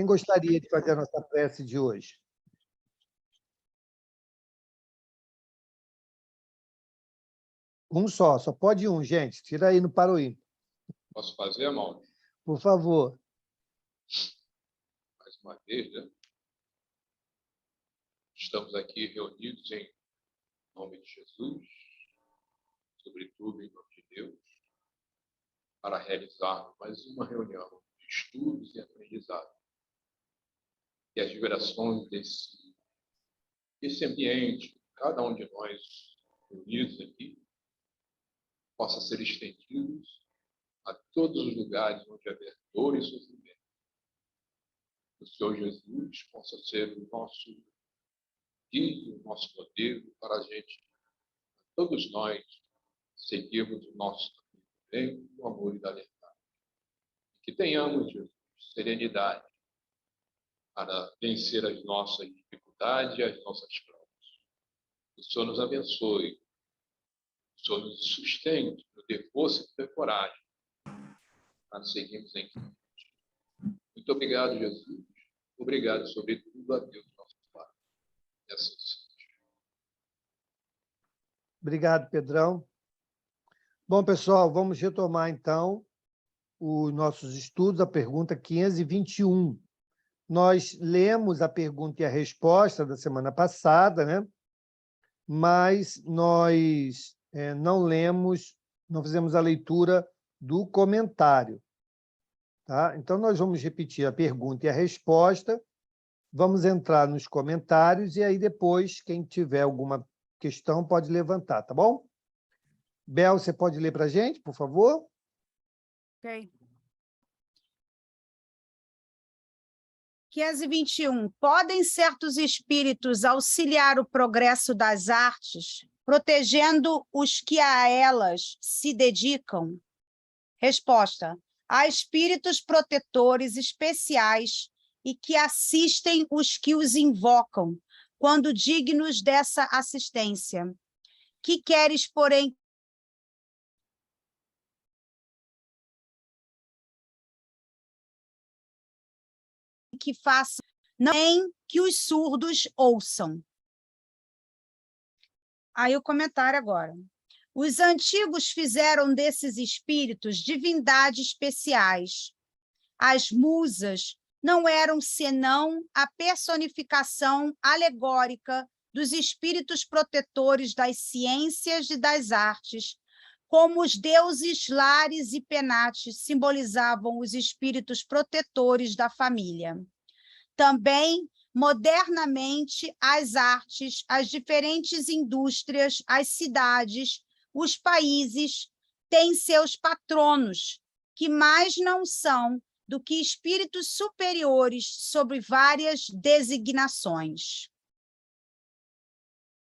Quem gostaria de fazer a nossa prece de hoje? Um só pode um, gente. Tira aí no paro ímpar. Posso fazer, Mauro? Por favor. Mais uma vez, né? Estamos aqui reunidos em nome de Jesus, sobretudo em nome de Deus, para realizar mais uma reunião de estudos e aprendizado. E as vibrações desse ambiente, cada um de nós reunidos aqui, possa ser estendidos a todos os lugares onde haver dor e sofrimento. O Senhor Jesus possa ser o nosso guia, o nosso modelo para a gente, todos nós, seguirmos o nosso caminho bem, do amor e da verdade. Que tenhamos, Jesus, serenidade para vencer as nossas dificuldades e as nossas provas. O Senhor nos abençoe. O Senhor nos sustente, nos dê força e coragem para seguirmos em frente. Muito obrigado, Jesus. Obrigado, sobretudo, a Deus, nosso Pai. E assim seja. Obrigado, Pedrão. Bom, pessoal, vamos retomar, então, os nossos estudos, a pergunta 521. Nós lemos a pergunta e a resposta da semana passada, né? Mas nós não fizemos a leitura do comentário. Tá? Então, nós vamos repetir a pergunta e a resposta, vamos entrar nos comentários e aí depois, quem tiver alguma questão pode levantar, tá bom? Bel, você pode ler para a gente, por favor? Ok. 521. Podem certos espíritos auxiliar o progresso das artes, protegendo os que a elas se dedicam? Resposta. Há espíritos protetores especiais e que assistem os que os invocam, quando dignos dessa assistência. Que queres, porém, que façam, nem que os surdos ouçam? Aí o comentário agora. Os antigos fizeram desses espíritos divindades especiais. As musas não eram senão a personificação alegórica dos espíritos protetores das ciências e das artes, como os deuses Lares e Penates simbolizavam os espíritos protetores da família. Também, modernamente, as artes, as diferentes indústrias, as cidades, os países têm seus patronos, que mais não são do que espíritos superiores sob várias designações.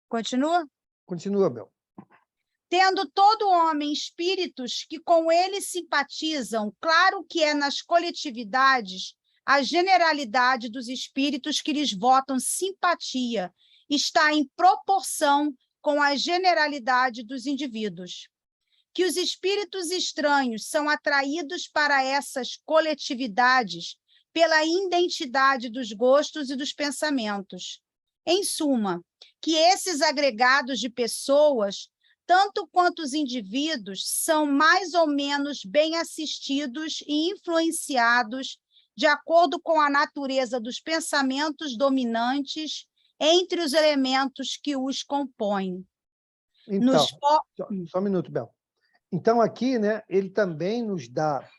Continua? Continua, Bel. Tendo todo homem espíritos que com ele simpatizam, claro que é nas coletividades a generalidade dos espíritos que lhes votam simpatia está em proporção com a generalidade dos indivíduos. Que os espíritos estranhos são atraídos para essas coletividades pela identidade dos gostos e dos pensamentos. Em suma, que esses agregados de pessoas, tanto quanto os indivíduos, são mais ou menos bem assistidos e influenciados de acordo com a natureza dos pensamentos dominantes entre os elementos que os compõem. Então, só um minuto, Bel. Então, aqui, né, ele também nos dá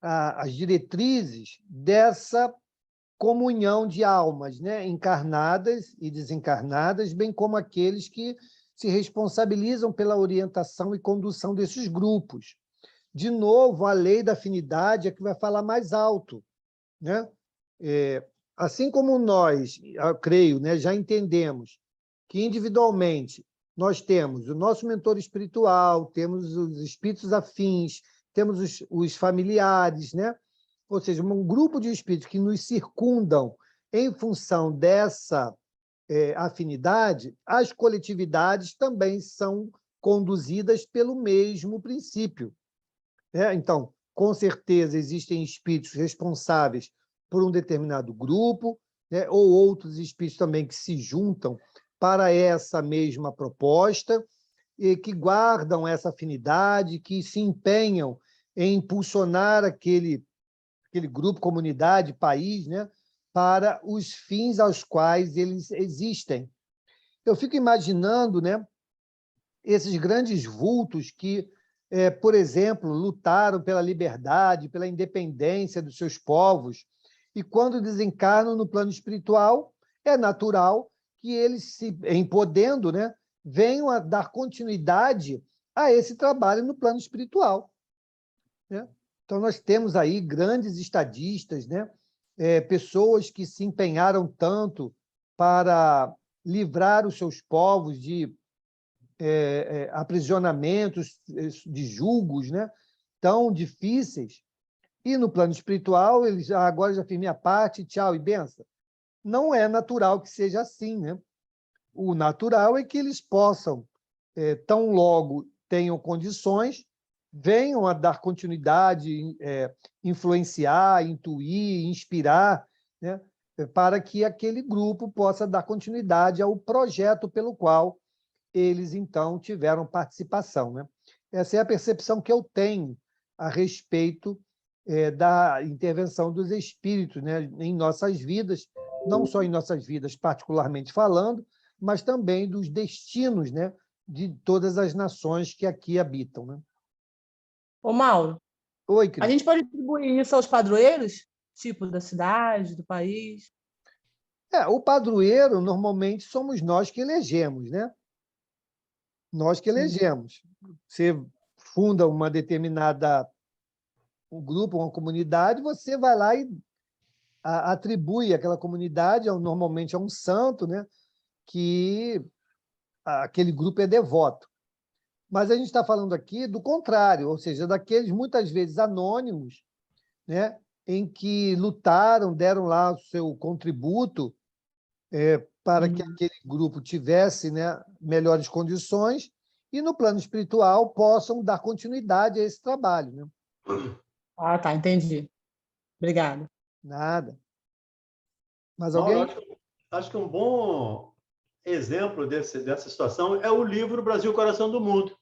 as diretrizes dessa comunhão de almas, né, encarnadas e desencarnadas, bem como aqueles que se responsabilizam pela orientação e condução desses grupos. De novo, a lei da afinidade é que vai falar mais alto, né? Assim como nós, eu creio, né, já entendemos que individualmente nós temos o nosso mentor espiritual, temos os espíritos afins, temos os familiares, né? Ou seja, um grupo de espíritos que nos circundam em função dessa afinidade, as coletividades também são conduzidas pelo mesmo princípio. Então, com certeza, existem espíritos responsáveis por um determinado grupo, né, ou outros espíritos também que se juntam para essa mesma proposta e que guardam essa afinidade, que se empenham em impulsionar aquele grupo, comunidade, país, né, para os fins aos quais eles existem. Eu fico imaginando, né, esses grandes vultos que, por exemplo, lutaram pela liberdade, pela independência dos seus povos, e quando desencarnam no plano espiritual, é natural que eles, em podendo, né, venham a dar continuidade a esse trabalho no plano espiritual, né? Então, nós temos aí grandes estadistas, né, pessoas que se empenharam tanto para livrar os seus povos de aprisionamentos, de julgos, né, tão difíceis. E no plano espiritual, eles agora já fiz minha parte, tchau e benção. Não é natural que seja assim, né? O natural é que eles possam, tão logo tenham condições, venham a dar continuidade, influenciar, intuir, inspirar, né, para que aquele grupo possa dar continuidade ao projeto pelo qual eles, então, tiveram participação, né? Essa é a percepção que eu tenho a respeito da intervenção dos espíritos, né, em nossas vidas, não só em nossas vidas particularmente falando, mas também dos destinos, né, de todas as nações que aqui habitam, né? Ô, Mauro, Oi, a Cris. gente pode atribuir isso aos padroeiros? Tipo, da cidade, do país? O padroeiro, normalmente, somos nós que elegemos, né? Nós que elegemos. Você funda uma determinada um grupo, uma comunidade, você vai lá e atribui aquela comunidade, normalmente a um santo, né, que aquele grupo é devoto. Mas a gente está falando aqui do contrário, ou seja, daqueles muitas vezes anônimos, né, em que lutaram, deram lá o seu contributo para que aquele grupo tivesse, né, melhores condições e, no plano espiritual, possam dar continuidade a esse trabalho, né? Ah, tá, entendi. Obrigada. Nada. Mas Mauro, alguém? acho que um bom exemplo dessa situação é o livro Brasil, Coração do Mundo,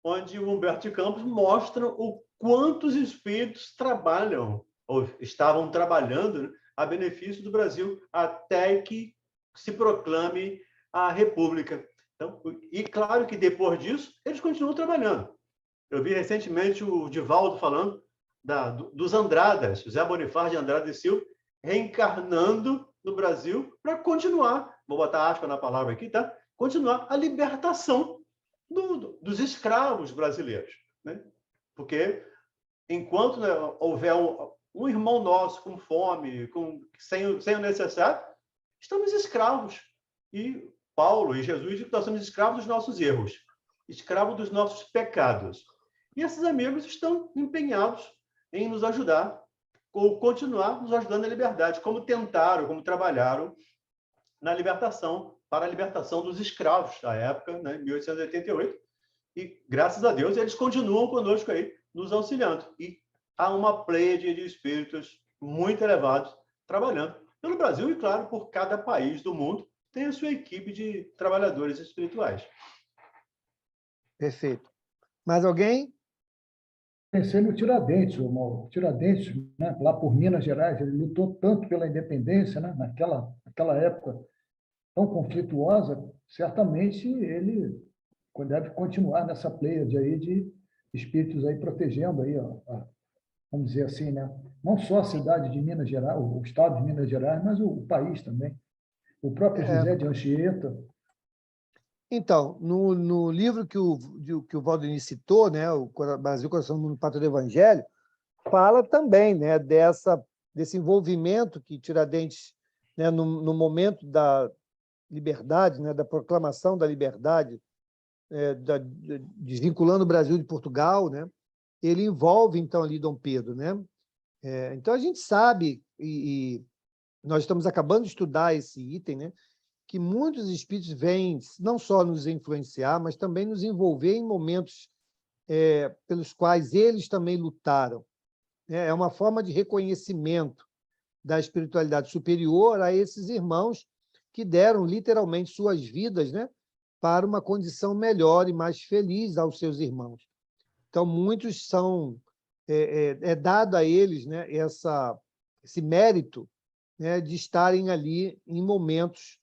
onde o Humberto de Campos mostra o quanto os espíritos trabalham, ou estavam trabalhando, né, a benefício do Brasil, até que se proclame a República. Então, e claro que depois disso, eles continuam trabalhando. Eu vi recentemente o Divaldo falando dos Andradas, José Bonifácio de Andrade e Silva, reencarnando no Brasil para continuar, vou botar aspas na palavra aqui, tá? Continuar a libertação dos escravos brasileiros, né? Porque enquanto, né, houver um irmão nosso com fome, sem o necessário, estamos escravos. E Paulo e Jesus dizem que nós somos escravos dos nossos erros, escravos dos nossos pecados. E esses amigos estão empenhados em nos ajudar, ou continuar nos ajudando na liberdade, como tentaram, como trabalharam na libertação, para a libertação dos escravos da época, né, em 1888. E, graças a Deus, eles continuam conosco aí, nos auxiliando. E há uma pleiade de espíritos muito elevados trabalhando pelo Brasil e, claro, por cada país do mundo tem a sua equipe de trabalhadores espirituais. Perfeito. Mais alguém? Pensei no Tiradentes, o Mauro. Tiradentes, né, lá por Minas Gerais, ele lutou tanto pela independência, né, naquela época tão conflituosa, certamente ele deve continuar nessa pleiade aí de espíritos aí protegendo aí, vamos dizer assim, né, não só a cidade de Minas Gerais, o estado de Minas Gerais, mas o país também. O próprio José de Anchieta. Então, no livro que o Valdemir citou, né, o Brasil, Coração do Mundo, Pátria do Evangelho, fala também, né, desse envolvimento que Tiradentes, né, no momento da liberdade, né, da proclamação da liberdade, desvinculando o Brasil de Portugal, né, ele envolve, então, ali Dom Pedro, né? Então, a gente sabe, e nós estamos acabando de estudar esse item, né, que muitos espíritos vêm não só nos influenciar, mas também nos envolver em momentos pelos quais eles também lutaram. É uma forma de reconhecimento da espiritualidade superior a esses irmãos que deram literalmente suas vidas, né, para uma condição melhor e mais feliz aos seus irmãos. Então, muitos são... É dado a eles, né, esse mérito, né, de estarem ali em momentos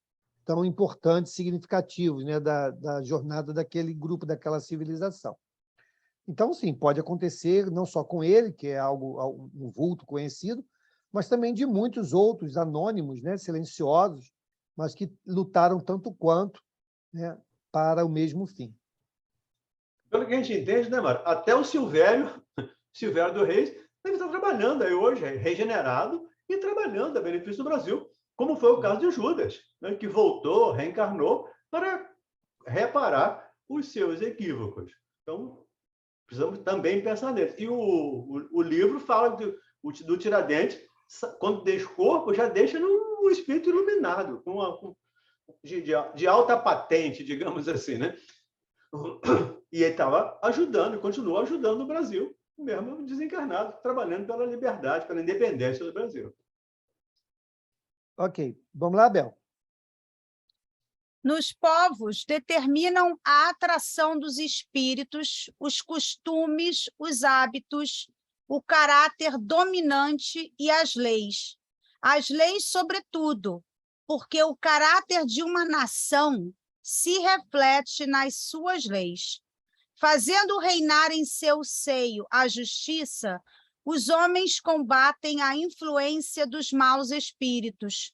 tão importantes, significativos, né, da jornada daquele grupo, daquela civilização. Então, sim, pode acontecer não só com ele, que é um vulto conhecido, mas também de muitos outros anônimos, né, silenciosos, mas que lutaram tanto quanto, né, para o mesmo fim. Pelo que a gente entende, né, Mário? Até o Silvério do Reis deve estar trabalhando aí hoje, regenerado e trabalhando a benefício do Brasil, como foi o caso de Judas, né, que voltou, reencarnou para reparar os seus equívocos. Então, precisamos também pensar nisso. E o livro fala do Tiradentes, quando deixa o corpo, já deixa no espírito iluminado, de alta patente, digamos assim, né? E ele estava ajudando, continuou ajudando o Brasil, mesmo desencarnado, trabalhando pela liberdade, pela independência do Brasil. Ok. Vamos lá, Bel. Nos povos, determinam a atração dos espíritos, os costumes, os hábitos, o caráter dominante e as leis. As leis, sobretudo, porque o caráter de uma nação se reflete nas suas leis. Fazendo reinar em seu seio a justiça, os homens combatem a influência dos maus espíritos.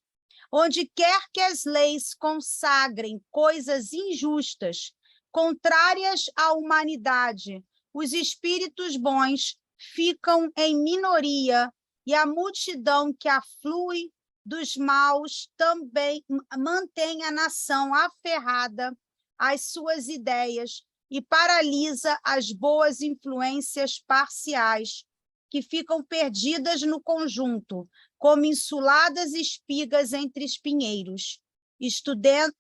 Onde quer que as leis consagrem coisas injustas, contrárias à humanidade, os espíritos bons ficam em minoria e a multidão que aflui dos maus também mantém a nação aferrada às suas ideias e paralisa as boas influências parciais, que ficam perdidas no conjunto, como insuladas espigas entre espinheiros.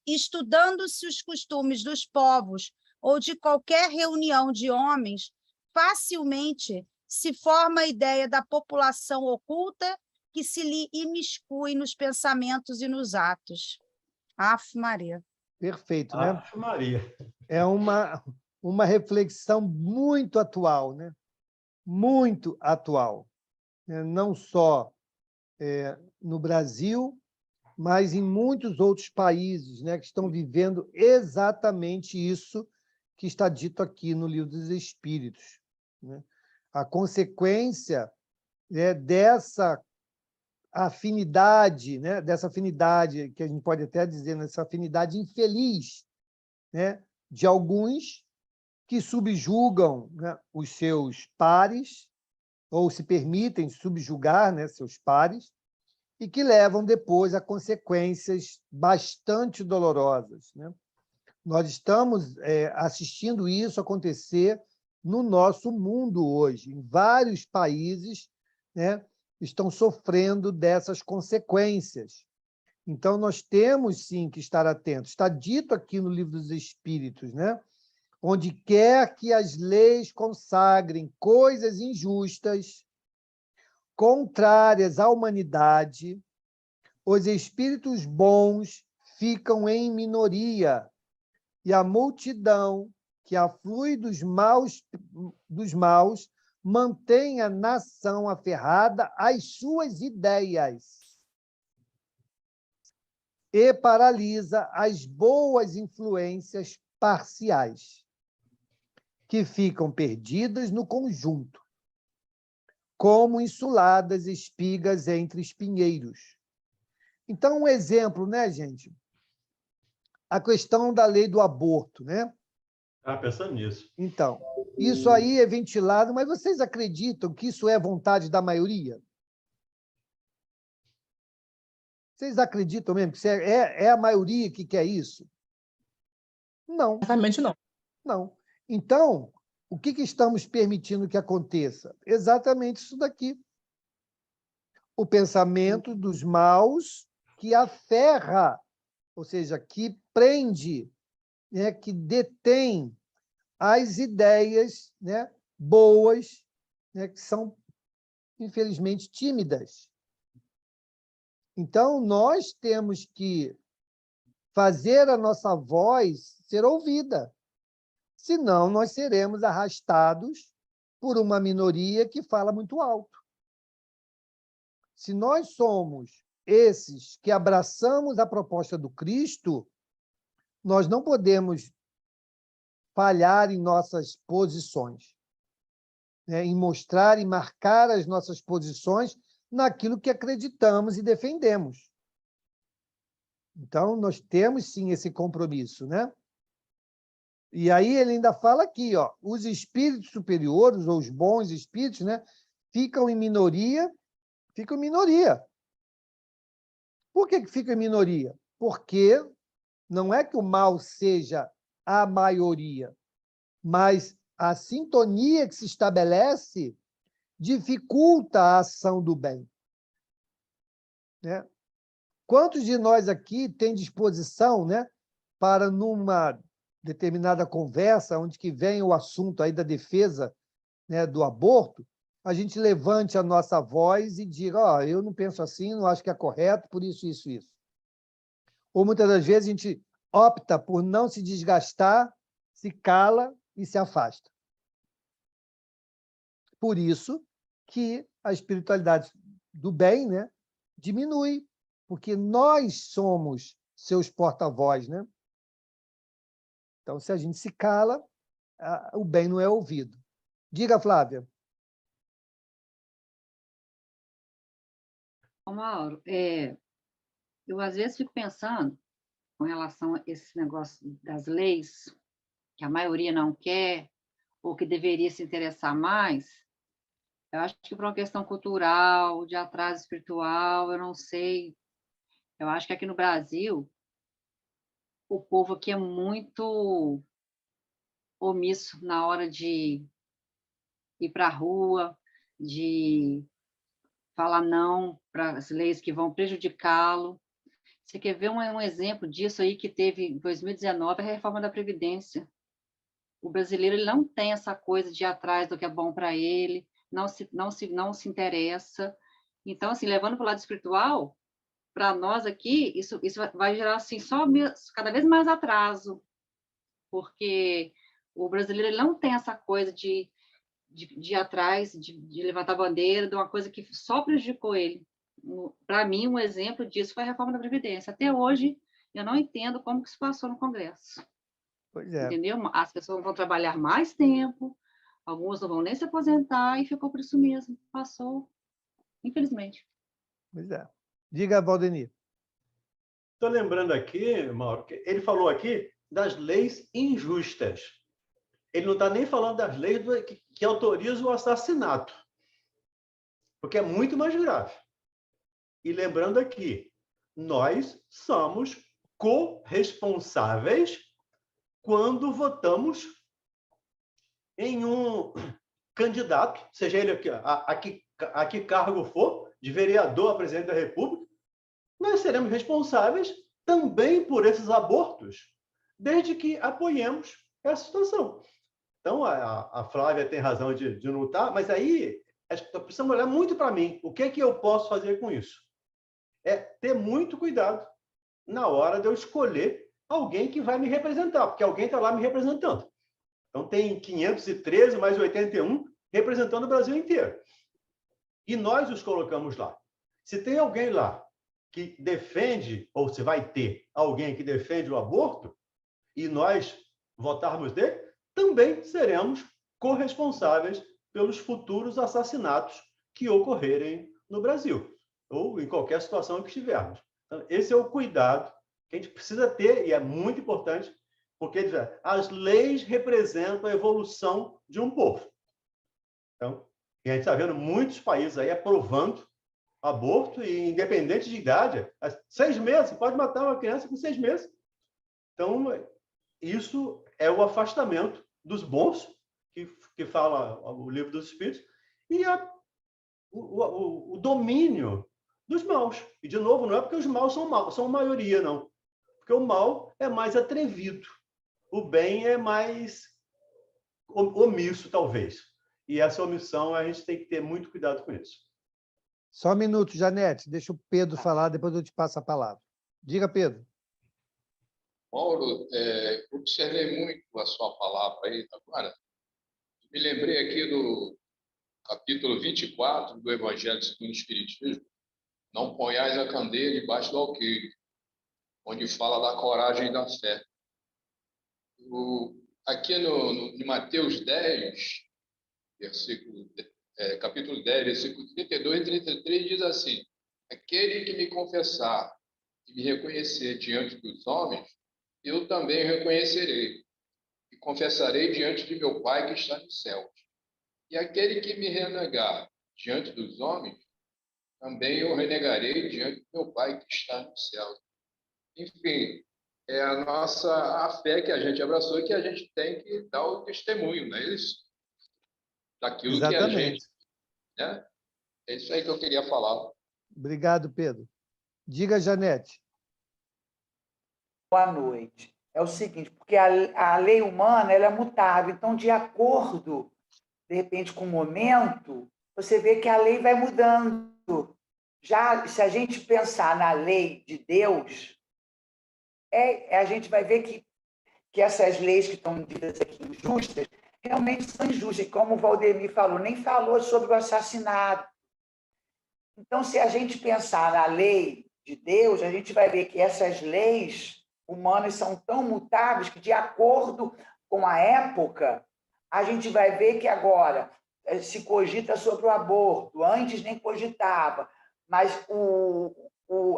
Estudando-se os costumes dos povos ou de qualquer reunião de homens, facilmente se forma a ideia da população oculta que se lhe imiscui nos pensamentos e nos atos. Aff, Maria. Perfeito, né? Aff, Maria. É uma reflexão muito atual, né? Muito atual. Não só no Brasil, mas em muitos outros países, né, que estão vivendo exatamente isso que está dito aqui no Livro dos Espíritos, né? A consequência, dessa afinidade, né, dessa afinidade, que a gente pode até dizer, nessa afinidade infeliz, né, de alguns que subjugam, né, os seus pares, ou se permitem subjugar, né, seus pares, e que levam depois a consequências bastante dolorosas, né? Nós estamos assistindo isso acontecer no nosso mundo hoje. Em vários países, né, estão sofrendo dessas consequências. Então, nós temos, sim, que estar atentos. Está dito aqui no Livro dos Espíritos, né? Onde quer que as leis consagrem coisas injustas, contrárias à humanidade, os espíritos bons ficam em minoria, e a multidão que aflui dos maus mantém a nação aferrada às suas ideias e paralisa as boas influências parciais, que ficam perdidas no conjunto, como insuladas espigas entre espinheiros. Então, um exemplo, né, gente? A questão da lei do aborto, né? Pensando nisso. Então, isso aí é ventilado, mas vocês acreditam que isso é vontade da maioria? Vocês acreditam mesmo que é a maioria que quer isso? Não. Certamente não. Não. Então, o que estamos permitindo que aconteça? Exatamente isso daqui. O pensamento dos maus que aferra, ou seja, que prende, né, que detém as ideias, né, boas, né, que são, infelizmente, tímidas. Então, nós temos que fazer a nossa voz ser ouvida. Senão, nós seremos arrastados por uma minoria que fala muito alto. Se nós somos esses que abraçamos a proposta do Cristo, nós não podemos falhar em nossas posições, né? Em mostrar e marcar as nossas posições naquilo que acreditamos e defendemos. Então, nós temos, sim, esse compromisso, né? E aí ele ainda fala aqui, ó, os espíritos superiores, ou os bons espíritos, né, ficam em minoria. Por que ficam em minoria? Porque não é que o mal seja a maioria, mas a sintonia que se estabelece dificulta a ação do bem, né? Quantos de nós aqui têm disposição, né, para, numa determinada conversa, onde que vem o assunto aí da defesa, né, do aborto, a gente levante a nossa voz e diga, ó, eu não penso assim, não acho que é correto, por isso, isso, isso. Ou muitas das vezes a gente opta por não se desgastar, se cala e se afasta. Por isso que a espiritualidade do bem, né, diminui, porque nós somos seus porta-voz, né? Então, se a gente se cala, o bem não é ouvido. Diga, Flávia. Ô, Mauro, eu às vezes fico pensando com relação a esse negócio das leis, que a maioria não quer, ou que deveria se interessar mais. Eu acho que por uma questão cultural, de atraso espiritual, eu não sei. Eu acho que aqui no Brasil, o povo aqui é muito omisso na hora de ir para a rua, de falar não para as leis que vão prejudicá-lo. Você quer ver um exemplo disso aí que teve em 2019, a reforma da Previdência. O brasileiro ele não tem essa coisa de ir atrás do que é bom para ele, não se interessa. Então, assim, levando para o lado espiritual, para nós aqui, isso vai gerar assim, cada vez mais atraso, porque o brasileiro ele não tem essa coisa de ir atrás, de levantar a bandeira de uma coisa que só prejudicou ele. Para mim, um exemplo disso foi a reforma da Previdência. Até hoje, eu não entendo como que isso passou no Congresso. Pois é. Entendeu? As pessoas vão trabalhar mais tempo, algumas não vão nem se aposentar, e ficou por isso mesmo. Passou, infelizmente. Pois é. Diga, Valdemir. Estou lembrando aqui, Mauro, que ele falou aqui das leis injustas. Ele não está nem falando das leis que autorizam o assassinato, porque é muito mais grave. E lembrando aqui, nós somos corresponsáveis quando votamos em um candidato, seja ele a que cargo for, de vereador a presidente da República, nós seremos responsáveis também por esses abortos, desde que apoiemos essa situação. Então, a Flávia tem razão de não estar, mas aí precisamos olhar muito para mim. O que é que eu posso fazer com isso? É ter muito cuidado na hora de eu escolher alguém que vai me representar, porque alguém está lá me representando. Então, tem 513 mais 81 representando o Brasil inteiro. E nós os colocamos lá. Se tem alguém lá que defende, ou se vai ter alguém que defende o aborto, e nós votarmos dele, também seremos corresponsáveis pelos futuros assassinatos que ocorrerem no Brasil, ou em qualquer situação que estivermos. Então, esse é o cuidado que a gente precisa ter, e é muito importante, porque as leis representam a evolução de um povo. Então, a gente está vendo muitos países aí aprovando aborto, e independente de idade, 6 meses, você pode matar uma criança com 6 meses. Então, isso é o afastamento dos bons, que fala o livro dos Espíritos, e o domínio dos maus. E, de novo, não é porque os maus são maioria, não. Porque o mal é mais atrevido. O bem é mais omisso, talvez. E essa omissão, a gente tem que ter muito cuidado com isso. Só um minuto, Janete, deixa o Pedro falar, depois eu te passo a palavra. Diga, Pedro. Mauro, observei muito a sua palavra aí agora. Me lembrei aqui do capítulo 24 do Evangelho segundo o Espiritismo. Não ponhais a candeia debaixo do alqueire, onde fala da coragem e da fé. Aqui em Mateus 10, capítulo 10, versículo 32 e 33, diz assim: aquele que me confessar e me reconhecer diante dos homens, eu também reconhecerei, e confessarei diante de meu Pai que está nos céus. E aquele que me renegar diante dos homens, também eu renegarei diante do meu Pai que está nos céus. Enfim, é a fé que a gente abraçou e que a gente tem que dar o testemunho, não é isso? Daquilo que a gente... Né? É isso aí que eu queria falar. Obrigado, Pedro. Diga, Janete. Boa noite. É o seguinte, porque a lei humana ela é mutável, então, de acordo, de repente, com o momento, você vê que a lei vai mudando. Já, se a gente pensar na lei de Deus, a gente vai ver que essas leis que estão ditas aqui injustas, realmente são injustas. Como o Valdemir falou, nem falou sobre o assassinato. Então, se a gente pensar na lei de Deus, a gente vai ver que essas leis humanas são tão mutáveis que, de acordo com a época, a gente vai ver que agora se cogita sobre o aborto, antes nem cogitava, mas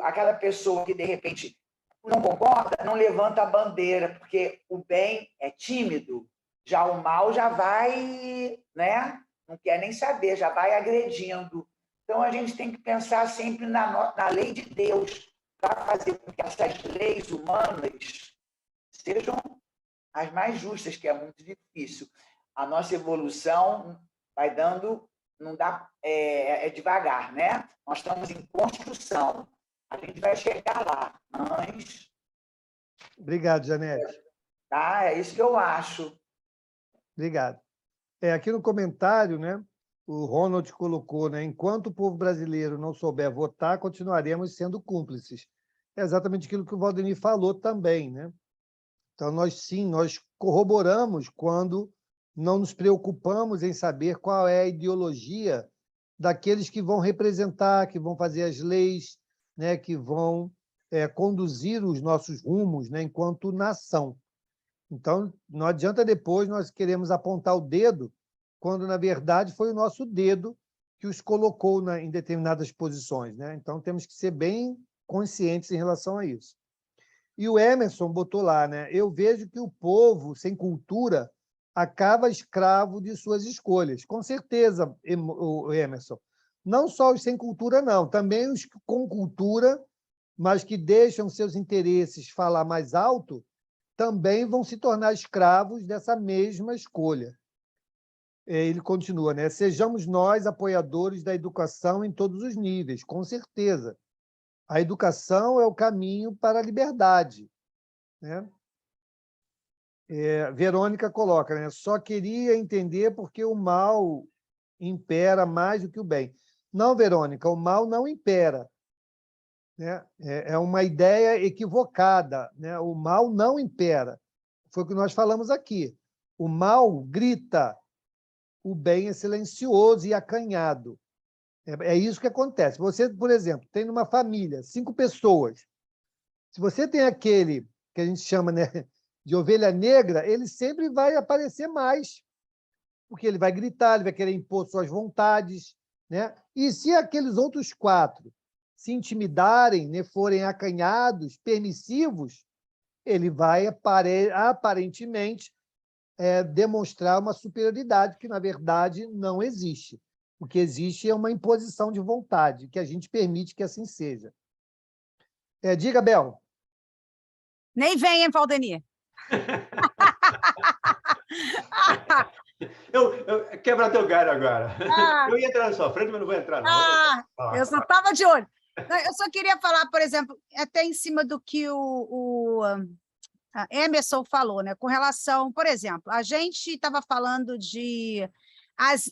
aquela pessoa que, de repente, não concorda, não levanta a bandeira, porque o bem é tímido, já o mal já vai, né? Não quer nem saber, já vai agredindo. Então, a gente tem que pensar sempre na lei de Deus, para fazer com que essas leis humanas sejam as mais justas, que é muito difícil. A nossa evolução vai dando, não dá, é devagar, né? Nós estamos em construção. A gente vai chegar lá, mas... Obrigado, Janete. Tá? É isso que eu acho. Obrigado. Aqui no comentário, né, o Ronald colocou, né, enquanto o povo brasileiro não souber votar, continuaremos sendo cúmplices. É exatamente aquilo que o Valdemir falou também, né? Então, nós corroboramos quando não nos preocupamos em saber qual é a ideologia daqueles que vão representar, que vão fazer as leis, né, que vão conduzir os nossos rumos, né, enquanto nação. Então, não adianta depois nós queremos apontar o dedo, quando, na verdade, foi o nosso dedo que os colocou em determinadas posições, né? Então, temos que ser bem conscientes em relação a isso. E o Emerson botou lá, né? Eu vejo que o povo sem cultura acaba escravo de suas escolhas. Com certeza, o Emerson. Não só os sem cultura, não. Também os com cultura, mas que deixam seus interesses falar mais alto, também vão se tornar escravos dessa mesma escolha. Ele continua, né? Sejamos nós apoiadores da educação em todos os níveis, com certeza. A educação é o caminho para a liberdade, né? Verônica coloca, né? Só queria entender porque o mal impera mais do que o bem. Não, Verônica, o mal não impera, né? É uma ideia equivocada, né? O mal não impera. Foi o que nós falamos aqui. O mal grita, o bem é silencioso e acanhado. É isso que acontece. Você, por exemplo, tem numa família 5 pessoas. Se você tem aquele que a gente chama, né, de ovelha negra, ele sempre vai aparecer mais, porque ele vai gritar, ele vai querer impor suas vontades, né? E se aqueles outros 4 se intimidarem, né, forem acanhados, permissivos, ele vai aparentemente demonstrar uma superioridade que, na verdade, não existe. O que existe é uma imposição de vontade, que a gente permite que assim seja. Diga, Bel. Nem vem, hein, Valdemir? Eu quebra teu galho agora. Eu ia entrar na sua frente, mas não vou entrar, não. Eu só estava de olho. Eu só queria falar, por exemplo, até em cima do que o Emerson falou, né? Com relação, por exemplo, a gente estava falando de...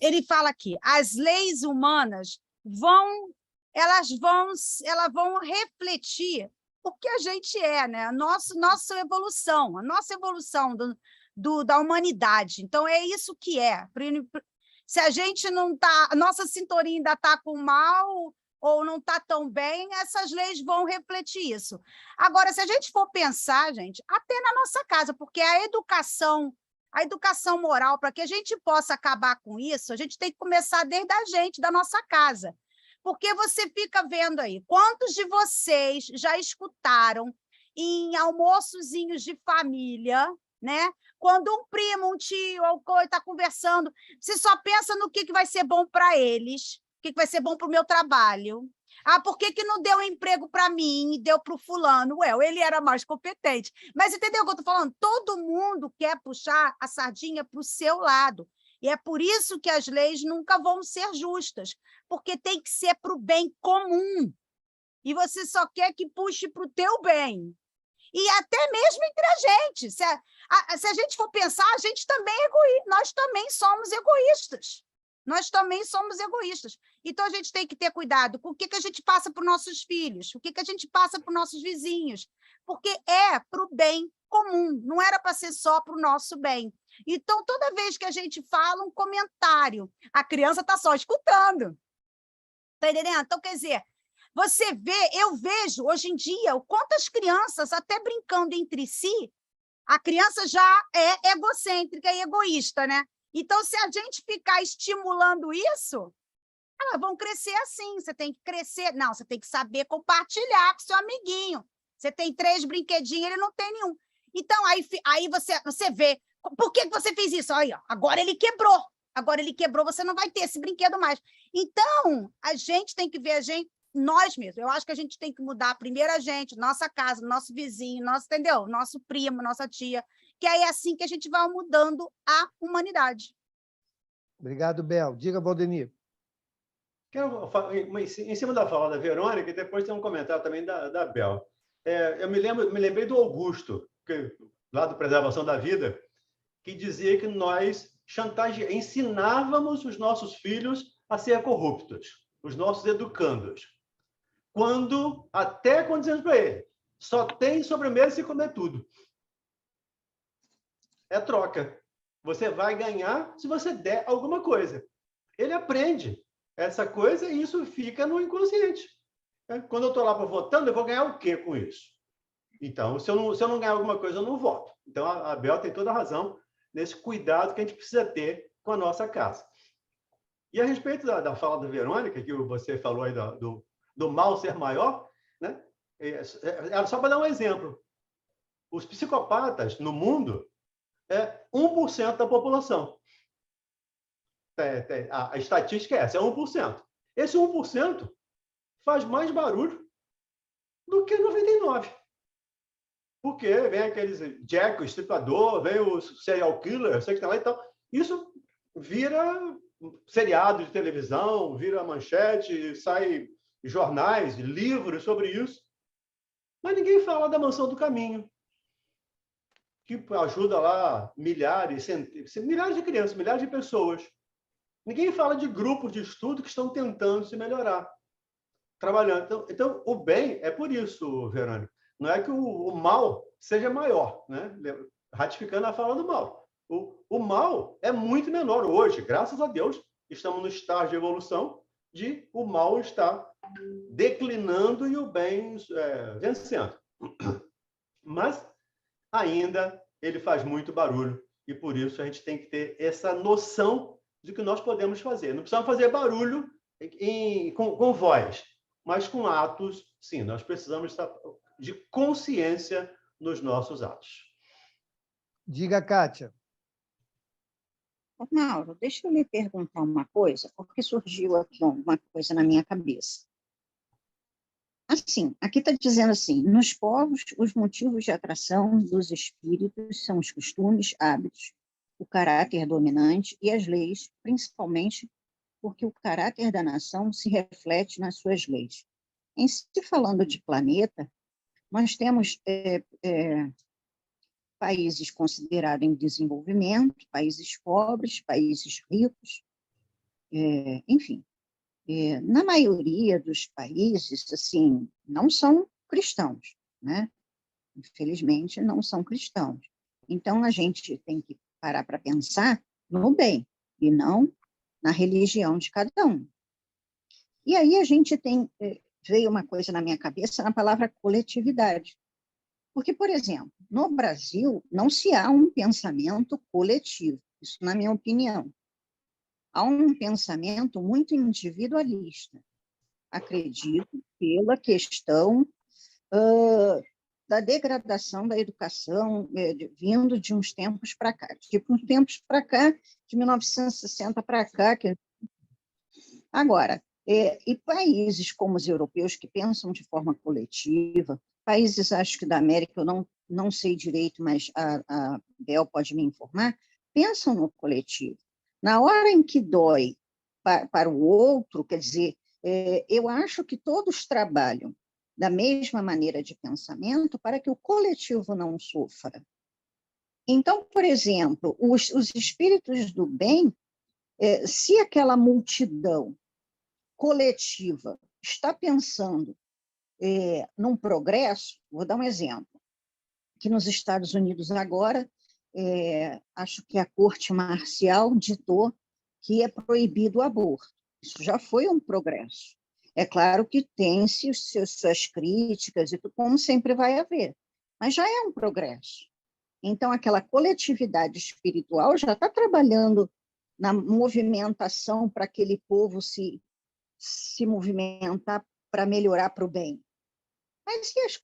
ele fala aqui, as leis humanas vão elas vão refletir o que a gente é, né? Nossa evolução, a nossa evolução da humanidade. Então, é isso que é. Se a gente não está, a nossa sintonia ainda está com mal ou não está tão bem, essas leis vão refletir isso. Agora, se a gente for pensar, gente, até na nossa casa, porque a educação moral, para que a gente possa acabar com isso, a gente tem que começar desde a gente, da nossa casa. Porque você fica vendo aí, quantos de vocês já escutaram em almoçozinhos de família, né? Quando um primo, um tio, ou coisa está conversando, você só pensa no que vai ser bom para eles, o que vai ser bom para o meu trabalho. Ah, por que não deu emprego para mim e deu para o fulano? Ué, ele era mais competente. Mas entendeu o que eu estou falando? Todo mundo quer puxar a sardinha para o seu lado. E é por isso que as leis nunca vão ser justas, porque tem que ser para o bem comum. E você só quer que puxe para o teu bem. E até mesmo entre a gente. Se a gente for pensar, a gente também é egoísta. Nós também somos egoístas. Nós também somos egoístas. Então, a gente tem que ter cuidado com o que a gente passa para os nossos filhos, o que a gente passa para os nossos vizinhos, porque é para o bem comum, não era para ser só para o nosso bem. Então, toda vez que a gente fala um comentário, a criança está só escutando. Está entendendo? Então, quer dizer, você vê, eu vejo hoje em dia, quantas crianças, até brincando entre si, a criança já é egocêntrica e egoísta, né? Então, se a gente ficar estimulando isso, elas vão crescer assim. Você tem que crescer. Não, você tem que saber compartilhar com seu amiguinho. Você tem 3 brinquedinhos, ele não tem nenhum. Então, aí você vê. Por que você fez isso? Aí, ó, agora ele quebrou. Agora ele quebrou, você não vai ter esse brinquedo mais. Então, a gente tem que ver nós mesmos. Eu acho que a gente tem que mudar primeiro a gente, nossa casa, nosso vizinho, entendeu? Nosso primo, nossa tia, que aí é assim que a gente vai mudando a humanidade. Obrigado, Bel. Diga, Valdemir. Em cima da fala da Verônica, e depois tem um comentário também da Bel. Eu me lembrei do Augusto, lá do Preservação da Vida, que dizia que nós ensinávamos os nossos filhos a ser corruptos, os nossos educandos. Até quando dizemos para ele, só tem sobremesa se comer tudo. É troca. Você vai ganhar se você der alguma coisa. Ele aprende essa coisa e isso fica no inconsciente. Quando eu estou lá votando, eu vou ganhar o quê com isso? Então, se eu não ganhar alguma coisa, eu não voto. Então, a Bel tem toda a razão nesse cuidado que a gente precisa ter com a nossa casa. E a respeito da fala da Verônica, que você falou aí do mal ser maior, né? Só para dar um exemplo. Os psicopatas no mundo é 1% da população. A estatística é essa, é 1%. Esse 1% faz mais barulho do que 99%. Porque vem aqueles Jack, o estripador, vem o serial killer, sei que tá lá e tal. Isso vira seriado de televisão, vira manchete, sai jornais, livros sobre isso. Mas ninguém fala da Mansão do Caminho, que ajuda lá milhares de crianças, milhares de pessoas. Ninguém fala de grupos de estudo que estão tentando se melhorar, trabalhando. Então o bem é por isso, Verônica. Não é que o mal seja maior, né? Ratificando a fala do mal. O mal é muito menor hoje. Graças a Deus, estamos no estágio de evolução de o mal estar declinando e o bem vencendo. Mas ainda ele faz muito barulho e por isso a gente tem que ter essa noção de que nós podemos fazer. Não precisamos fazer barulho com voz, mas com atos, sim. Nós precisamos estar de consciência nos nossos atos. Diga, Kátia. Mauro, deixa eu lhe perguntar uma coisa, porque surgiu aqui uma coisa na minha cabeça. Assim, aqui está dizendo assim, nos povos, os motivos de atração dos espíritos são os costumes, hábitos, o caráter dominante e as leis, principalmente porque o caráter da nação se reflete nas suas leis. Em se falando de planeta, nós temos países considerados em desenvolvimento, países pobres, países ricos, enfim. na maioria dos países, assim, não são cristãos, né? Infelizmente, não são cristãos. Então, a gente tem que parar para pensar no bem, e não na religião de cada um. E aí a gente veio uma coisa na minha cabeça, na palavra coletividade. Porque, por exemplo, no Brasil, não se há um pensamento coletivo, isso na minha opinião. Há um pensamento muito individualista. Acredito pela questão da degradação da educação, vindo de uns tempos para cá. Tipo, uns tempos para cá, de 1960 para cá. Agora, e países como os europeus, que pensam de forma coletiva, países, acho que da América, eu não sei direito, mas a Bel pode me informar, pensam no coletivo. Na hora em que dói para o outro, quer dizer, eu acho que todos trabalham da mesma maneira de pensamento para que o coletivo não sofra. Então, por exemplo, os espíritos do bem, se aquela multidão coletiva está pensando num progresso, vou dar um exemplo, que nos Estados Unidos agora, acho que a Corte Marcial ditou que é proibido o aborto. Isso já foi um progresso. É claro que tem-se suas críticas, e como sempre vai haver, mas já é um progresso. Então, aquela coletividade espiritual já está trabalhando na movimentação para aquele povo se movimentar para melhorar para o bem. Mas e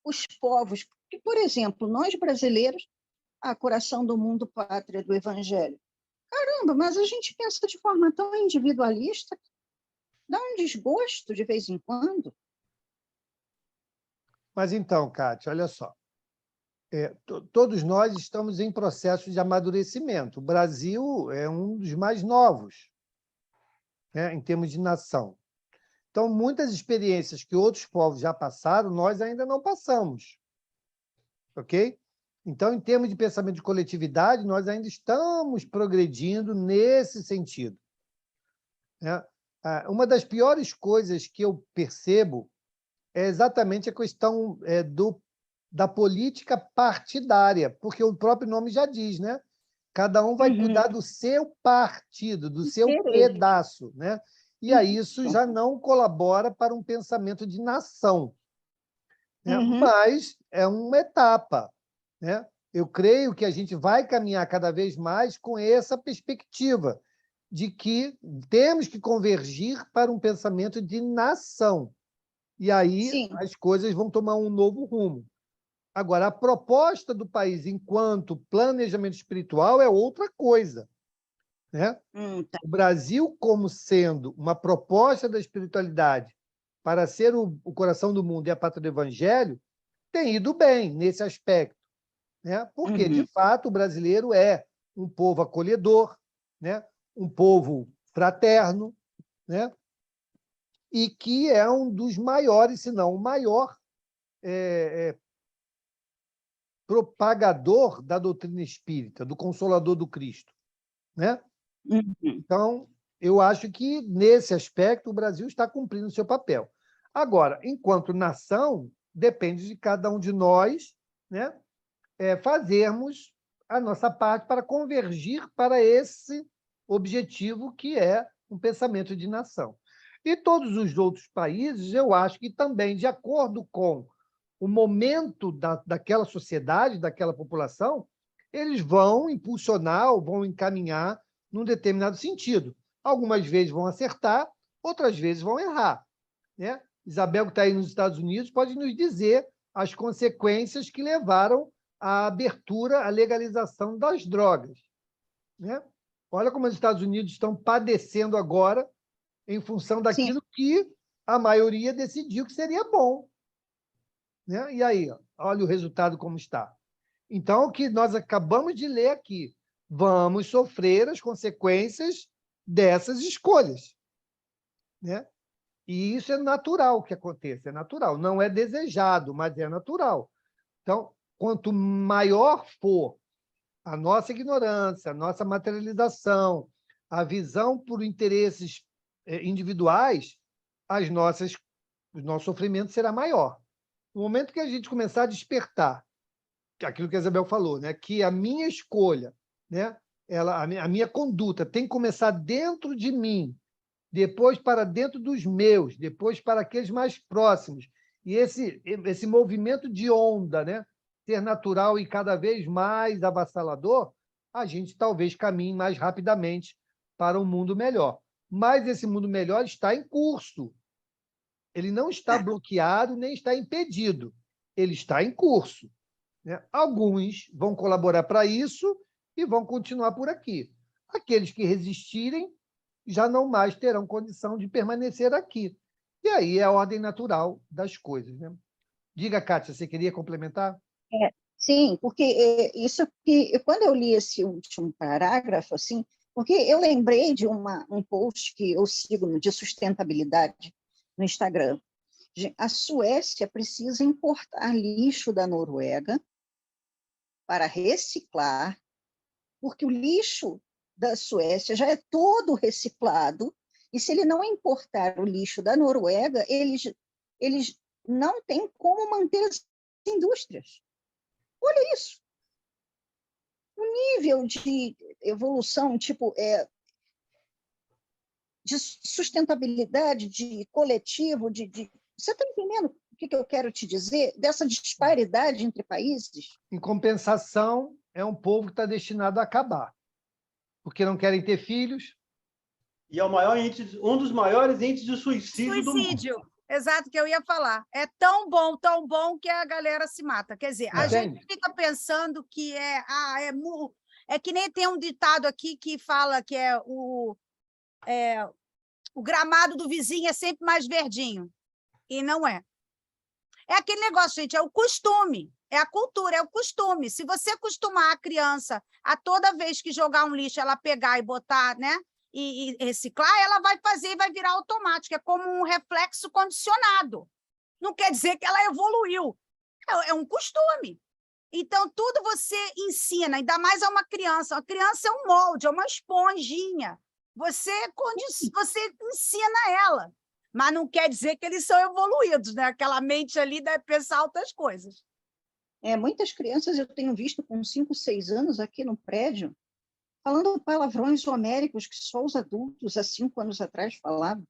os povos? Porque, por exemplo, nós brasileiros, coração do mundo, pátria do evangelho. Caramba, mas a gente pensa de forma tão individualista, dá um desgosto de vez em quando. Mas então, Kátia, olha só. Todos nós estamos em processo de amadurecimento. O Brasil é um dos mais novos, né, em termos de nação. Então, muitas experiências que outros povos já passaram, nós ainda não passamos. Ok? Então, em termos de pensamento de coletividade, nós ainda estamos progredindo nesse sentido. Né? Uma das piores coisas que eu percebo é exatamente a questão da política partidária, porque o próprio nome já diz, né? Cada um vai cuidar do seu partido, do seu pedaço, né? E aí isso já não colabora para um pensamento de nação, né? Mas é uma etapa, né? Eu creio que a gente vai caminhar cada vez mais com essa perspectiva de que temos que convergir para um pensamento de nação. E aí Sim. As coisas vão tomar um novo rumo. Agora, a proposta do país enquanto planejamento espiritual é outra coisa, né? Tá. O Brasil, como sendo uma proposta da espiritualidade para ser o coração do mundo e a pátria do evangelho, tem ido bem nesse aspecto, né? Porque, de fato, o brasileiro é um povo acolhedor, né? Um povo fraterno, né? E que é um dos maiores, se não o maior, propagador da doutrina espírita, do Consolador do Cristo, né? Então, eu acho que, nesse aspecto, o Brasil está cumprindo o seu papel. Agora, enquanto nação, depende de cada um de nós, né, fazermos a nossa parte para convergir para esse objetivo que é um pensamento de nação. E todos os outros países, eu acho que também, de acordo com o momento daquela sociedade, daquela população, eles vão impulsionar ou vão encaminhar num determinado sentido. Algumas vezes vão acertar, outras vezes vão errar, né? Isabel, que está aí nos Estados Unidos, pode nos dizer as consequências que levaram à abertura, à legalização das drogas, né? Olha como os Estados Unidos estão padecendo agora em função daquilo que a maioria decidiu que seria bom, né? E aí, olha o resultado como está. Então, o que nós acabamos de ler aqui, vamos sofrer as consequências dessas escolhas, né? E isso é natural que aconteça, é natural. Não é desejado, mas é natural. Então, quanto maior for a nossa ignorância, a nossa materialização, a visão por interesses individuais, o nosso sofrimento será maior. No momento que a gente começar a despertar, aquilo que a Isabel falou, né, que a minha escolha, né, a minha conduta tem que começar dentro de mim, depois para dentro dos meus, depois para aqueles mais próximos. E esse movimento de onda, né, ser natural e cada vez mais avassalador, a gente talvez caminhe mais rapidamente para um mundo melhor. Mas esse mundo melhor está em curso. Ele não está bloqueado, nem está impedido. Ele está em curso, né? Alguns vão colaborar para isso e vão continuar por aqui. Aqueles que resistirem já não mais terão condição de permanecer aqui. E aí é a ordem natural das coisas, né? Diga, Kátia, você queria complementar? Sim, porque isso que quando eu li esse último parágrafo, assim, porque eu lembrei de um post que eu sigo de sustentabilidade no Instagram. A Suécia precisa importar lixo da Noruega para reciclar, porque o lixo da Suécia já é todo reciclado, e se ele não importar o lixo da Noruega, eles não têm como manter as indústrias. Olha isso. O nível de evolução, tipo, de sustentabilidade, de coletivo, Você está entendendo o que eu quero te dizer? Dessa disparidade entre países? Em compensação, é um povo que está destinado a acabar, porque não querem ter filhos. E é um dos maiores índices de suicídio do mundo. Exato, que eu ia falar. É tão bom que a galera se mata. Quer dizer, a gente fica pensando que é que nem tem um ditado aqui que fala que o gramado do vizinho é sempre mais verdinho. E não é. É aquele negócio, gente, é o costume, é a cultura, é o costume. Se você acostumar a criança a toda vez que jogar um lixo, ela pegar e botar, né? E reciclar, ela vai fazer e vai virar automático. É como um reflexo condicionado. Não quer dizer que ela evoluiu. É um costume. Então, tudo você ensina, ainda mais a uma criança. A criança é um molde, é uma esponjinha. Você ensina ela. Mas não quer dizer que eles são evoluídos, né? Aquela mente ali deve pensar outras coisas. Muitas crianças eu tenho visto com 5, 6 anos aqui no prédio, falando palavrões homéricos que só os adultos há 5 anos atrás falavam.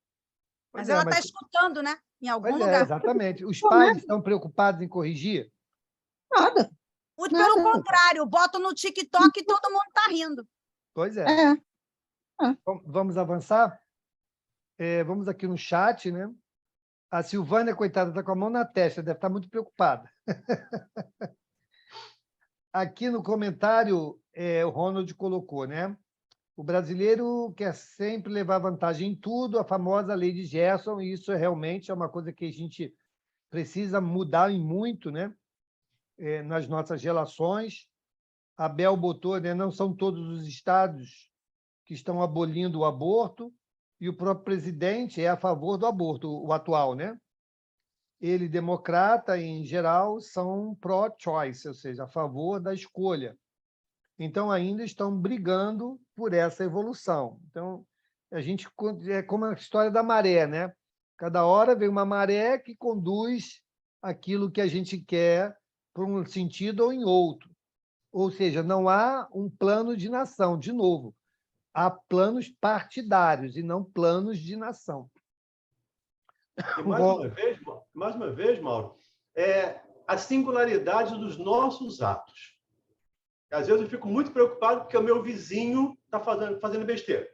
Mas ela está escutando, né? Em algum lugar. Exatamente. Os pais estão preocupados em corrigir? Nada. Muito pelo contrário, botam no TikTok e todo mundo está rindo. Pois é. Vamos avançar? Vamos aqui no chat, né? A Silvânia, coitada, está com a mão na testa, deve estar muito preocupada. Aqui no comentário, o Ronald colocou, né? O brasileiro quer sempre levar vantagem em tudo, a famosa lei de Gerson, e isso realmente é uma coisa que a gente precisa mudar em muito, né? Nas nossas relações. A Bel botou, né? Não são todos os estados que estão abolindo o aborto, e o próprio presidente é a favor do aborto, o atual, né? Ele, democrata, em geral, são pró-choice, ou seja, a favor da escolha. Então, ainda estão brigando por essa evolução. Então, é como a história da maré, né? Cada hora vem uma maré que conduz aquilo que a gente quer por um sentido ou em outro. Ou seja, não há um plano de nação, de novo. Há planos partidários e não planos de nação. E mais uma vez, Mauro, a singularidade dos nossos atos. Às vezes eu fico muito preocupado porque o meu vizinho está fazendo besteira.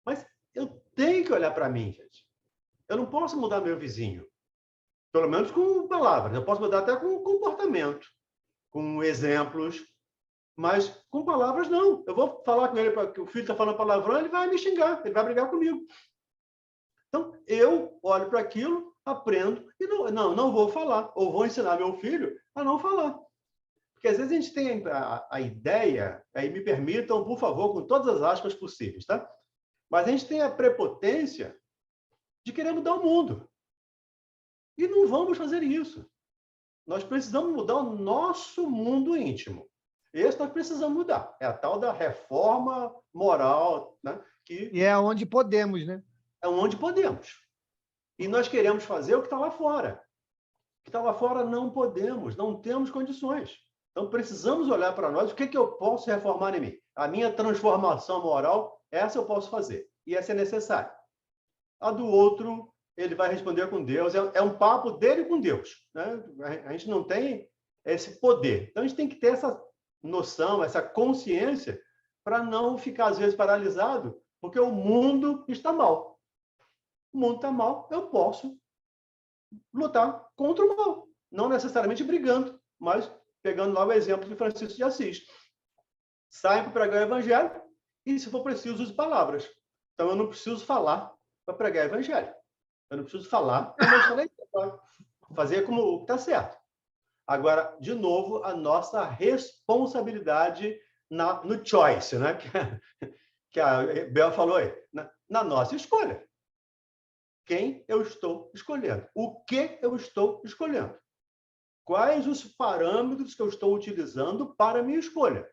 Mas eu tenho que olhar para mim, gente. Eu não posso mudar meu vizinho. Pelo menos com palavras. Eu posso mudar até com comportamento, com exemplos. Mas com palavras, não. Eu vou falar com ele que o filho está falando palavrão, ele vai me xingar, ele vai brigar comigo. Então, eu olho para aquilo, aprendo e não vou falar. Ou vou ensinar meu filho a não falar. Porque às vezes a gente tem a ideia, aí me permitam, por favor, com todas as aspas possíveis, tá? Mas a gente tem a prepotência de querer mudar o mundo. E não vamos fazer isso. Nós precisamos mudar o nosso mundo íntimo. Esse nós precisamos mudar. É a tal da reforma moral, né? E é onde podemos, né? é onde podemos. E nós queremos fazer o que está lá fora. O que está lá fora não podemos, não temos condições. Então, precisamos olhar para nós, o que eu posso reformar em mim? A minha transformação moral, essa eu posso fazer. E essa é necessária. A do outro, ele vai responder com Deus. É um papo dele com Deus, né? A gente não tem esse poder. Então, a gente tem que ter essa noção, essa consciência, para não ficar, às vezes, paralisado, porque o mundo está mal. O mundo está mal, eu posso lutar contra o mal. Não necessariamente brigando, mas pegando lá o exemplo de Francisco de Assis. Saio para pregar o evangelho e, se for preciso, use palavras. Então, eu não preciso falar para pregar o evangelho. Eu não preciso falar para mostrar fazer como está certo. Agora, de novo, a nossa responsabilidade no choice, né? Que a Bel falou aí, na nossa escolha. Quem eu estou escolhendo? O que eu estou escolhendo? Quais os parâmetros que eu estou utilizando para a minha escolha?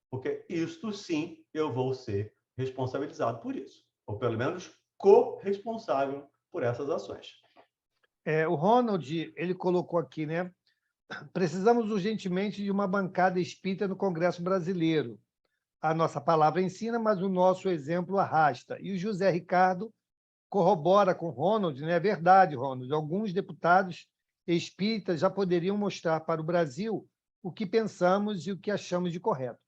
Porque isto sim eu vou ser responsabilizado por isso. Ou pelo menos corresponsável por essas ações. O Ronald, ele colocou aqui, né? Precisamos urgentemente de uma bancada espírita no Congresso Brasileiro. A nossa palavra ensina, mas o nosso exemplo arrasta. E o José Ricardo corrobora com o Ronald, né? É verdade, Ronald. Alguns deputados espíritas já poderiam mostrar para o Brasil o que pensamos e o que achamos de correto.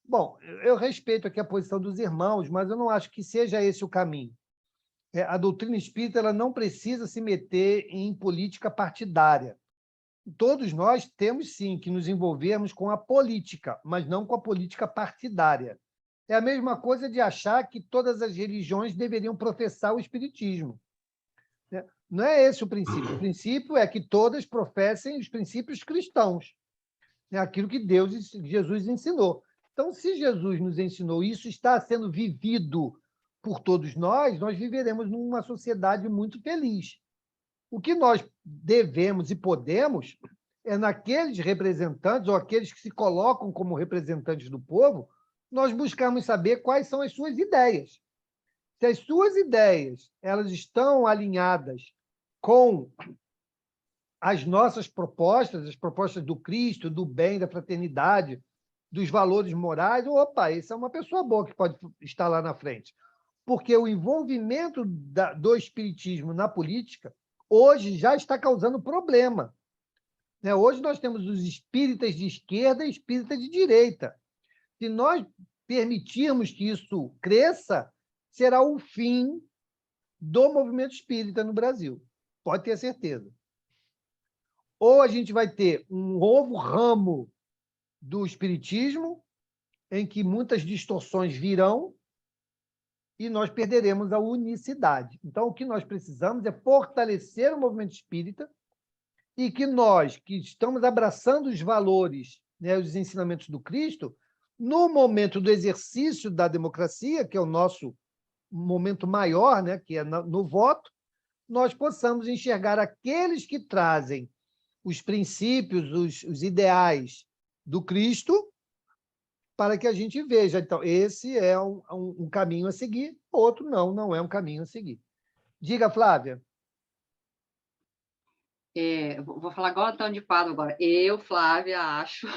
Bom, eu respeito aqui a posição dos irmãos, mas eu não acho que seja esse o caminho. A doutrina espírita ela não precisa se meter em política partidária. Todos nós temos, sim, que nos envolvermos com a política, mas não com a política partidária. É a mesma coisa de achar que todas as religiões deveriam professar o espiritismo. Não é esse o princípio. O princípio é que todas professem os princípios cristãos, aquilo que Jesus ensinou. Então, se Jesus nos ensinou isso, está sendo vivido por todos nós viveremos numa sociedade muito feliz. O que nós devemos e podemos é, naqueles representantes, ou aqueles que se colocam como representantes do povo, nós buscarmos saber quais são as suas ideias. Se as suas ideias elas estão alinhadas com as nossas propostas, as propostas do Cristo, do bem, da fraternidade, dos valores morais, opa, essa é uma pessoa boa que pode estar lá na frente. Porque o envolvimento do espiritismo na política hoje já está causando problema. Hoje nós temos os espíritas de esquerda e espíritas de direita. Se nós permitirmos que isso cresça, será o fim do movimento espírita no Brasil. Pode ter certeza. Ou a gente vai ter um novo ramo do espiritismo, em que muitas distorções virão, e nós perderemos a unicidade. Então, o que nós precisamos é fortalecer o movimento espírita e que nós, que estamos abraçando os valores, os ensinamentos do Cristo, no momento do exercício da democracia, que é o nosso momento maior, que é no voto, nós possamos enxergar aqueles que trazem os princípios, os ideais do Cristo, para que a gente veja. Então, esse é um caminho a seguir, outro não é um caminho a seguir. Diga, Flávia. Vou falar igual Antônio de Pádua agora. Eu, Flávia, acho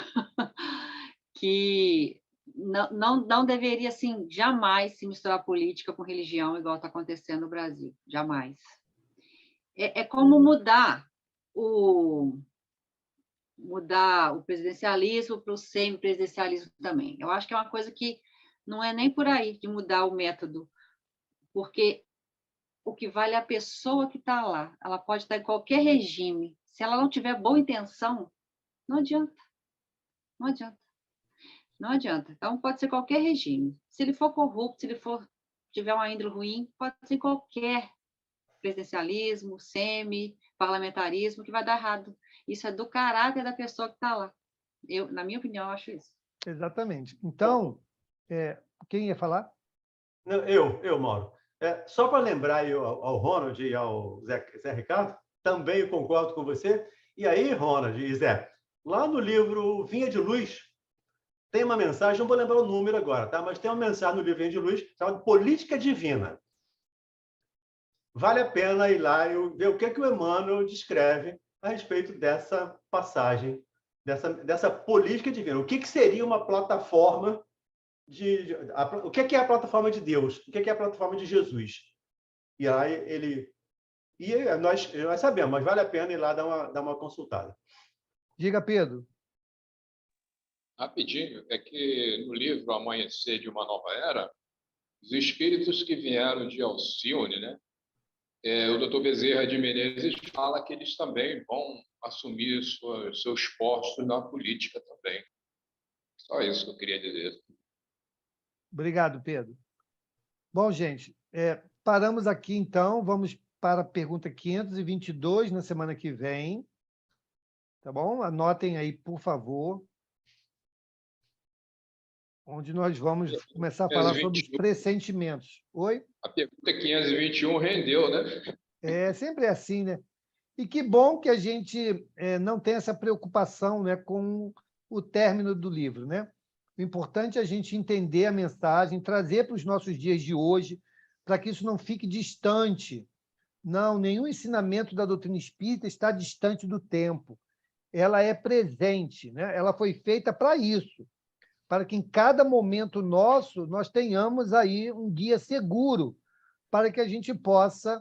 que não deveria, assim, jamais se misturar política com religião, igual está acontecendo no Brasil. Jamais. É como mudar o presidencialismo para o semipresidencialismo também. Eu acho que é uma coisa que não é nem por aí de mudar o método, porque o que vale é a pessoa que está lá. Ela pode estar em qualquer regime. Se ela não tiver boa intenção, não adianta. Não adianta. Não adianta. Então, pode ser qualquer regime. Se ele for corrupto, se ele tiver uma índole ruim, pode ser qualquer presidencialismo, semi-parlamentarismo, que vai dar errado. Isso é do caráter da pessoa que está lá. Na minha opinião, eu acho isso. Exatamente. Então, quem ia falar? Não, eu, Mauro. Só para lembrar aí ao Ronald e ao Zé Ricardo, também eu concordo com você. E aí, Ronald e Zé, lá no livro Vinha de Luz, tem uma mensagem, não vou lembrar o número agora, tá? Mas tem uma mensagem no livro Vinha de Luz, chamada Política Divina. vale a pena ir lá e ver o que o Emmanuel descreve a respeito dessa passagem, dessa política divina. O que seria uma plataforma o que é a plataforma de Deus? O que é a plataforma de Jesus? E aí nós sabemos, mas vale a pena ir lá dar uma consultada. Diga, Pedro. Rapidinho, é que no livro Amanhecer de uma Nova Era, os espíritos que vieram de Alcione, né? O doutor Bezerra de Menezes fala que eles também vão assumir seus postos na política também. Só isso que eu queria dizer. Obrigado, Pedro. Bom, gente, paramos aqui, então. Vamos para a pergunta 522 na semana que vem. Tá bom? Anotem aí, por favor. Onde nós vamos começar a falar sobre os pressentimentos. Oi? A pergunta 521 rendeu, né? Sempre é assim, né? E que bom que a gente não tem essa preocupação, né, com o término do livro, né? O importante é a gente entender a mensagem, trazer para os nossos dias de hoje, para que isso não fique distante. Não, nenhum ensinamento da doutrina espírita está distante do tempo. Ela é presente, né? Ela foi feita para isso, para que em cada momento nosso nós tenhamos aí um guia seguro para que a gente possa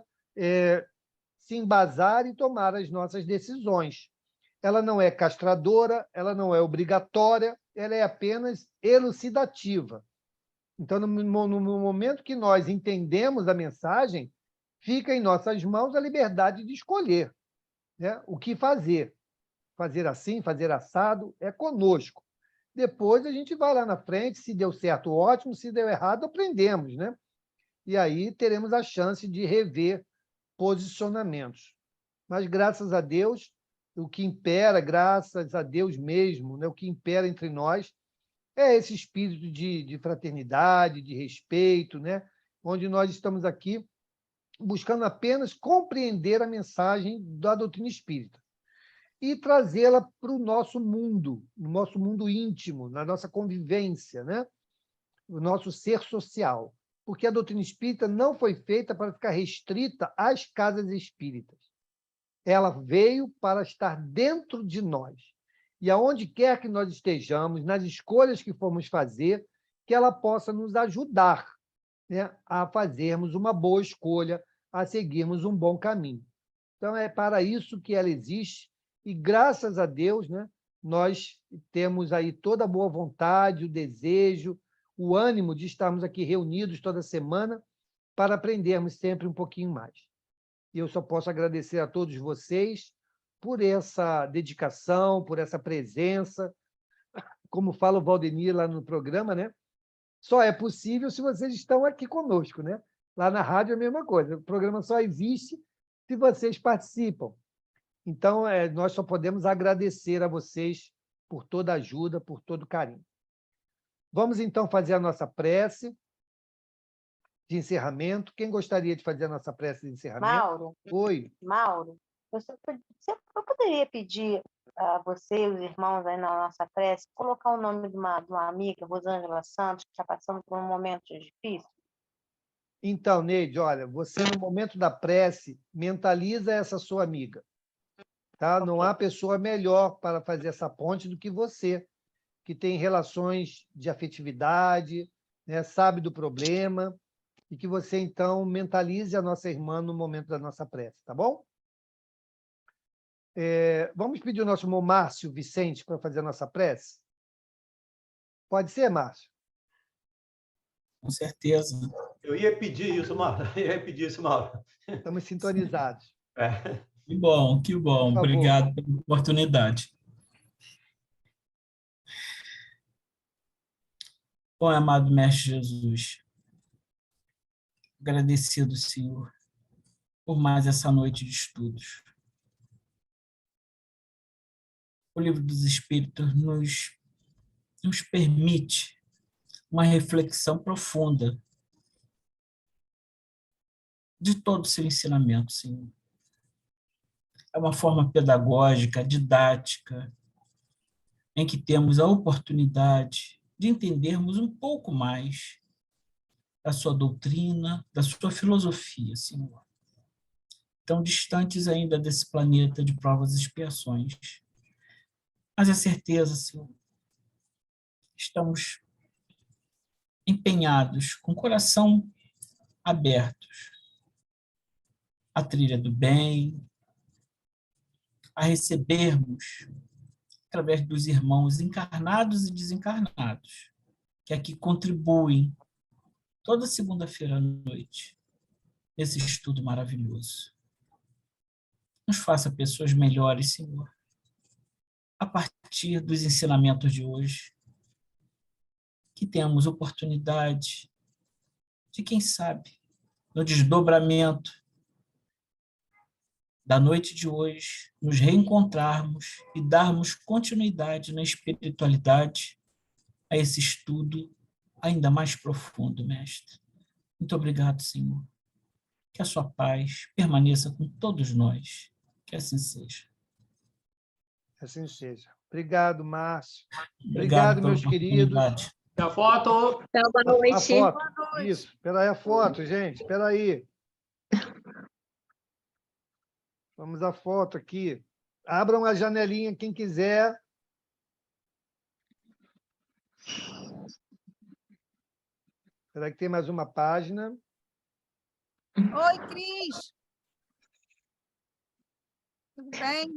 se embasar e tomar as nossas decisões. Ela não é castradora, ela não é obrigatória, ela é apenas elucidativa. Então, no momento que nós entendemos a mensagem, fica em nossas mãos a liberdade de escolher, né, o que fazer. Fazer assim, fazer assado, é conosco. Depois a gente vai lá na frente, se deu certo, ótimo, se deu errado, aprendemos, né? E aí teremos a chance de rever posicionamentos. Mas, graças a Deus, o que impera, graças a Deus mesmo, né, o que impera entre nós é esse espírito de fraternidade, de respeito, né, onde nós estamos aqui buscando apenas compreender a mensagem da doutrina espírita e trazê-la para o nosso mundo, no nosso mundo íntimo, na nossa convivência, né, no nosso ser social. Porque a doutrina espírita não foi feita para ficar restrita às casas espíritas. Ela veio para estar dentro de nós. E aonde quer que nós estejamos, nas escolhas que formos fazer, que ela possa nos ajudar, né, a fazermos uma boa escolha, a seguirmos um bom caminho. Então, é para isso que ela existe, e graças a Deus, né, nós temos aí toda a boa vontade, o desejo, o ânimo de estarmos aqui reunidos toda semana para aprendermos sempre um pouquinho mais. E eu só posso agradecer a todos vocês por essa dedicação, por essa presença. Como fala o Valdemir lá no programa, né? Só é possível se vocês estão aqui conosco, né? Lá na rádio é a mesma coisa. O programa só existe se vocês participam. Então, nós só podemos agradecer a vocês por toda a ajuda, por todo o carinho. Vamos, então, fazer a nossa prece de encerramento. Quem gostaria de fazer a nossa prece de encerramento? Mauro. Oi. Mauro, eu poderia pedir a você e os irmãos aí na nossa prece, colocar o nome de uma amiga, Rosângela Santos, que está passando por um momento difícil? Então, Neide, olha, você, no momento da prece, mentaliza essa sua amiga. Tá? Não há pessoa melhor para fazer essa ponte do que você, que tem relações de afetividade, né, sabe do problema, e que você, então, mentalize a nossa irmã no momento da nossa prece, tá bom? Vamos pedir o nosso irmão Márcio Vicente para fazer a nossa prece? Pode ser, Márcio? Com certeza. Eu ia pedir isso, Mauro. Estamos sintonizados. Que bom, que bom. Obrigado pela oportunidade. Bom, amado Mestre Jesus, agradecido, Senhor, por mais essa noite de estudos. O Livro dos Espíritos nos permite uma reflexão profunda de todo o seu ensinamento, Senhor. É uma forma pedagógica, didática, em que temos a oportunidade de entendermos um pouco mais da sua doutrina, da sua filosofia, Senhor. tão distantes ainda desse planeta de provas e expiações. Mas a certeza, Senhor, estamos empenhados, com o coração abertos, à trilha do bem, a recebermos, através dos irmãos encarnados e desencarnados, que aqui contribuem toda segunda-feira à noite, nesse estudo maravilhoso. Nos faça pessoas melhores, Senhor, a partir dos ensinamentos de hoje, que tenhamos oportunidade de, quem sabe, no desdobramento da noite de hoje, nos reencontrarmos e darmos continuidade na espiritualidade a esse estudo ainda mais profundo, Mestre. Muito obrigado, Senhor. Que a sua paz permaneça com todos nós. Que assim seja. Assim seja. Obrigado, Márcio. Obrigado, meus queridos. A foto. Então, boa noite. A foto. Isso. Espera aí a foto, gente. Espera aí. Vamos à foto aqui. Abram a janelinha, quem quiser. Será que tem mais uma página? Oi, Cris. Tudo bem?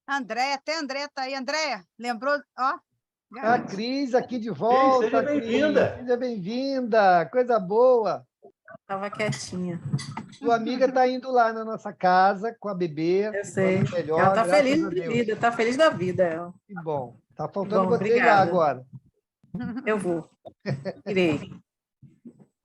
André, até André está aí. André, lembrou? Ó. A Cris aqui de volta. Seja bem-vinda. Seja bem-vinda. Coisa boa. Estava quietinha. Sua amiga está indo lá na nossa casa com a bebê. Eu sei. Melhor, Ela está graças feliz a de Deus. vida, está feliz da vida. Ela. Que bom. Está faltando Bom, você lá obrigada. agora. Eu vou. Irei.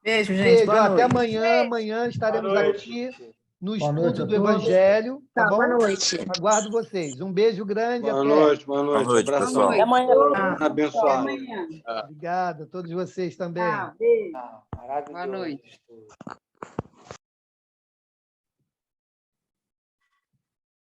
Beijo, gente. Beijo, Boa até noite. amanhã. Amanhã estaremos Boa noite. aqui no Boa noite estudo a do todos. Evangelho. Tá bom? Boa noite. Aguardo vocês. Um beijo grande. Boa Até. noite, boa Boa noite. noite, Abração. pessoal. Até amanhã. Abençoado. Obrigado a todos vocês também. Maravilhoso. Boa noite. Estudo.